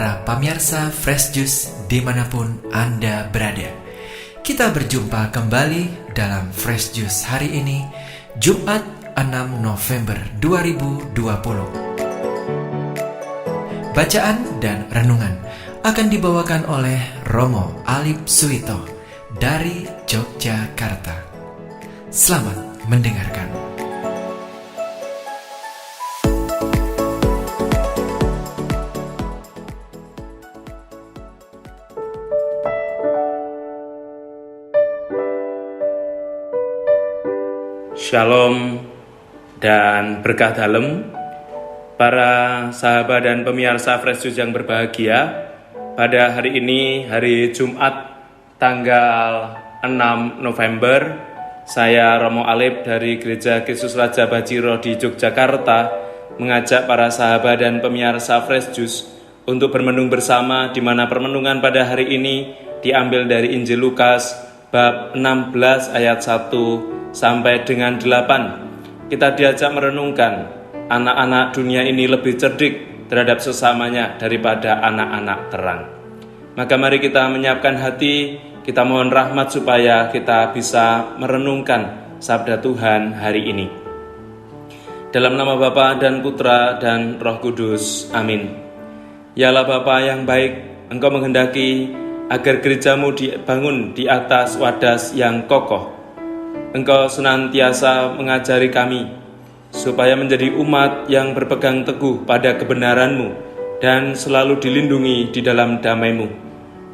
para pemirsa Fresh Juice dimanapun Anda berada. Kita berjumpa kembali dalam Fresh Juice hari ini, Jumat 6 November 2020. Bacaan dan renungan akan dibawakan oleh Romo Alip Suito dari Yogyakarta. Selamat mendengarkan. Shalom dan berkah dalem para sahabat dan pemirsa Fresh Juice yang berbahagia. Pada hari ini, hari Jumat tanggal 6 November, saya Romo Alip dari Gereja Kristus Raja Bajiro di Yogyakarta mengajak para sahabat dan pemirsa Fresh Juice untuk bermenung bersama, di mana permenungan pada hari ini diambil dari Injil Lukas bab 16 ayat 1 sampai dengan 8. Kita diajak merenungkan anak-anak dunia ini lebih cerdik terhadap sesamanya daripada anak-anak terang. Maka mari kita menyiapkan hati, kita mohon rahmat supaya kita bisa merenungkan sabda Tuhan hari ini. Dalam nama Bapa dan Putra dan Roh Kudus, amin. Yalah Bapa yang baik, Engkau menghendaki agar gerejamu dibangun di atas wadas yang kokoh. Engkau senantiasa mengajari kami supaya menjadi umat yang berpegang teguh pada kebenaran-Mu dan selalu dilindungi di dalam damai-Mu.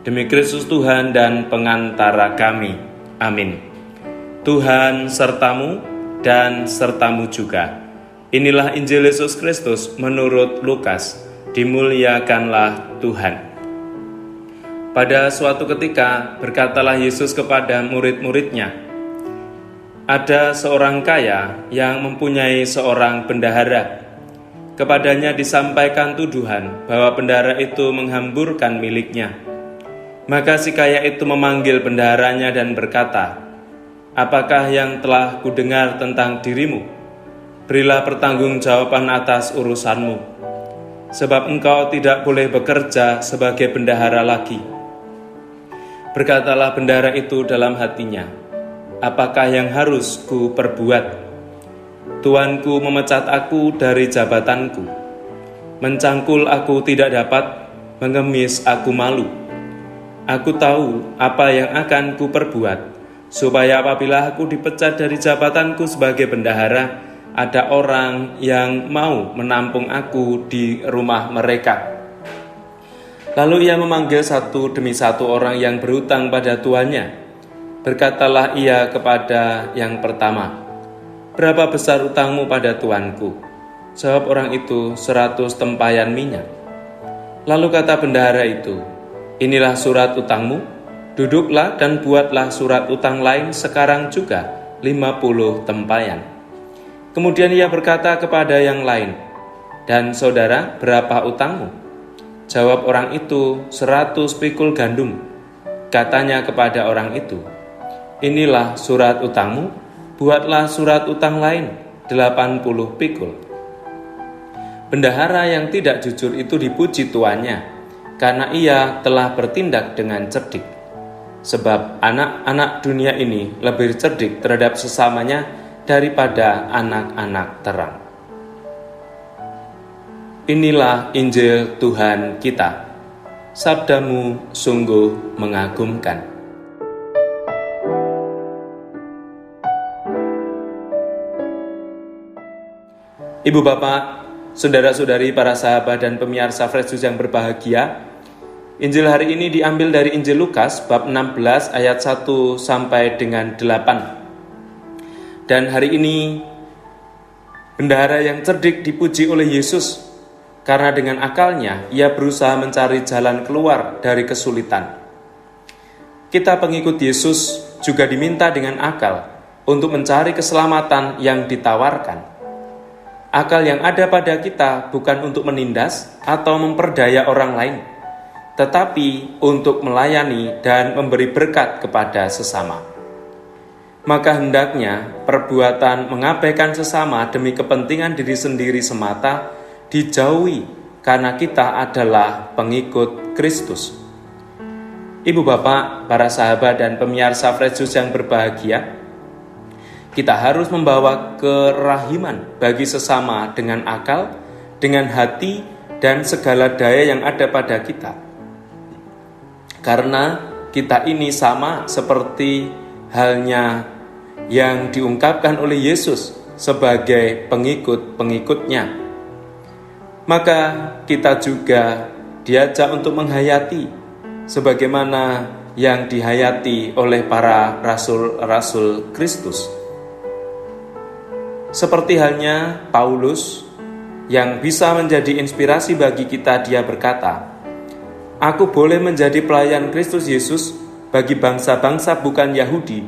Demi Kristus Tuhan dan pengantara kami. Amin. Tuhan sertamu dan sertamu juga. Inilah Injil Yesus Kristus menurut Lukas. Dimuliakanlah Tuhan. Pada suatu ketika berkatalah Yesus kepada murid-muridnya, ada seorang kaya yang mempunyai seorang bendahara. Kepadanya disampaikan tuduhan bahwa bendahara itu menghamburkan miliknya. Maka si kaya itu memanggil bendaharanya dan berkata, "Apakah yang telah kudengar tentang dirimu? Berilah pertanggungjawaban atas urusanmu, sebab engkau tidak boleh bekerja sebagai bendahara lagi." Berkatalah bendahara itu dalam hatinya, "Apakah yang harus ku perbuat? Tuanku memecat aku dari jabatanku. Mencangkul aku tidak dapat, mengemis aku malu. Aku tahu apa yang akan ku perbuat, supaya apabila aku dipecat dari jabatanku sebagai bendahara, ada orang yang mau menampung aku di rumah mereka." Lalu ia memanggil satu demi satu orang yang berhutang pada tuannya. Berkatalah ia kepada yang pertama, "Berapa besar utangmu pada tuanku?" Jawab orang itu, 100 tempayan minyak. Lalu kata bendahara itu, "Inilah surat utangmu, duduklah dan buatlah surat utang lain sekarang juga, 50 tempayan. Kemudian ia berkata kepada yang lain, "Dan saudara, berapa utangmu?" Jawab orang itu, 100 pikul gandum. Katanya kepada orang itu, "Inilah surat utangmu, buatlah surat utang lain, 80 pikul. Bendahara yang tidak jujur itu dipuji tuannya, karena ia telah bertindak dengan cerdik. Sebab anak-anak dunia ini lebih cerdik terhadap sesamanya daripada anak-anak terang." Inilah Injil Tuhan kita. Sabdamu sungguh mengagumkan. Ibu bapak, saudara-saudari, para sahabat dan pemirsa Fresh Juice yang berbahagia, Injil hari ini diambil dari Injil Lukas bab 16 ayat 1 sampai dengan 8. Dan hari ini bendahara yang cerdik dipuji oleh Yesus karena dengan akalnya ia berusaha mencari jalan keluar dari kesulitan. Kita pengikut Yesus juga diminta dengan akal untuk mencari keselamatan yang ditawarkan. Akal yang ada pada kita bukan untuk menindas atau memperdaya orang lain, tetapi untuk melayani dan memberi berkat kepada sesama. Maka hendaknya perbuatan mengabaikan sesama demi kepentingan diri sendiri semata dijauhi, karena kita adalah pengikut Kristus. Ibu bapak, para sahabat dan pemirsa Fresh Juice yang berbahagia, kita harus membawa kerahiman bagi sesama dengan akal, dengan hati, dan segala daya yang ada pada kita. Karena kita ini sama seperti halnya yang diungkapkan oleh Yesus sebagai pengikut-pengikutnya. Maka kita juga diajak untuk menghayati sebagaimana yang dihayati oleh para rasul-rasul Kristus. Seperti halnya Paulus yang bisa menjadi inspirasi bagi kita, dia berkata, "Aku boleh menjadi pelayan Kristus Yesus bagi bangsa-bangsa bukan Yahudi,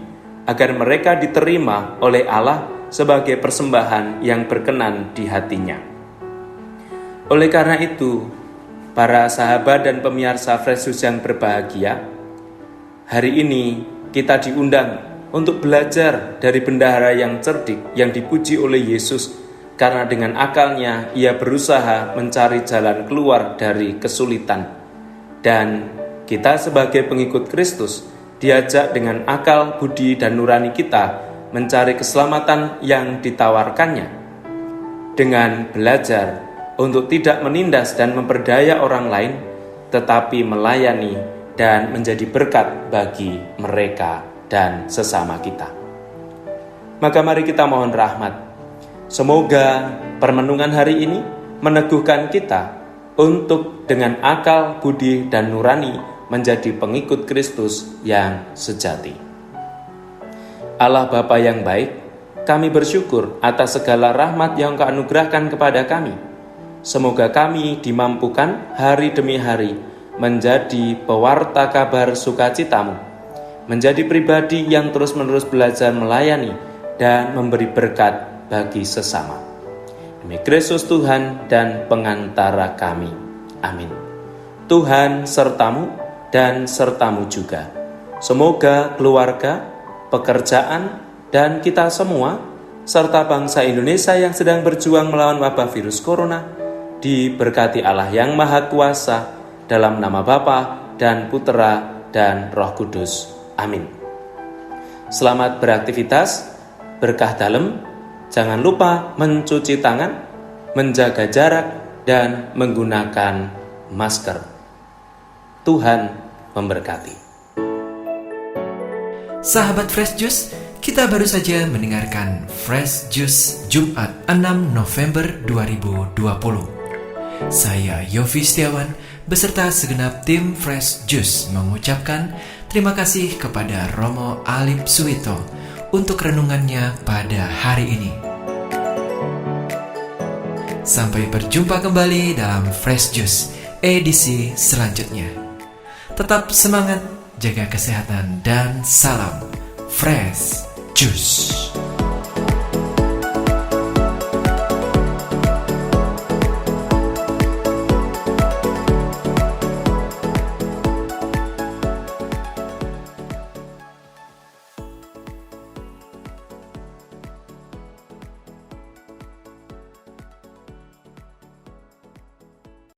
agar mereka diterima oleh Allah sebagai persembahan yang berkenan di hatinya." Oleh karena itu, para sahabat dan pemirsa Fresh Juice yang berbahagia, hari ini kita diundang untuk belajar dari bendahara yang cerdik yang dipuji oleh Yesus, karena dengan akalnya ia berusaha mencari jalan keluar dari kesulitan. Dan kita sebagai pengikut Kristus diajak dengan akal, budi, dan nurani kita mencari keselamatan yang ditawarkannya, dengan belajar untuk tidak menindas dan memperdaya orang lain, tetapi melayani dan menjadi berkat bagi mereka dan sesama kita. Maka mari kita mohon rahmat. Semoga permenungan hari ini meneguhkan kita untuk dengan akal, budi, dan nurani menjadi pengikut Kristus yang sejati. Allah Bapa yang baik, kami bersyukur atas segala rahmat yang Kau anugerahkan kepada kami. Semoga kami dimampukan hari demi hari menjadi pewarta kabar sukacitamu, menjadi pribadi yang terus-menerus belajar melayani dan memberi berkat bagi sesama. Demi Kristus Tuhan dan pengantara kami. Amin. Tuhan sertamu dan sertamu juga. Semoga keluarga, pekerjaan, dan kita semua, serta bangsa Indonesia yang sedang berjuang melawan wabah virus corona, diberkati Allah yang Maha Kuasa, dalam nama Bapa dan Putera dan Roh Kudus. Amin. Selamat beraktivitas, berkah dalam, jangan lupa mencuci tangan, menjaga jarak, dan menggunakan masker. Tuhan memberkati. Sahabat Fresh Juice, kita baru saja mendengarkan Fresh Juice Jumat 6 November 2020. Saya Yofi Setiawan beserta segenap tim Fresh Juice mengucapkan terima kasih kepada Romo Alip Suwito untuk renungannya pada hari ini. Sampai berjumpa kembali dalam Fresh Juice edisi selanjutnya. Tetap semangat, jaga kesehatan, dan salam Fresh Juice.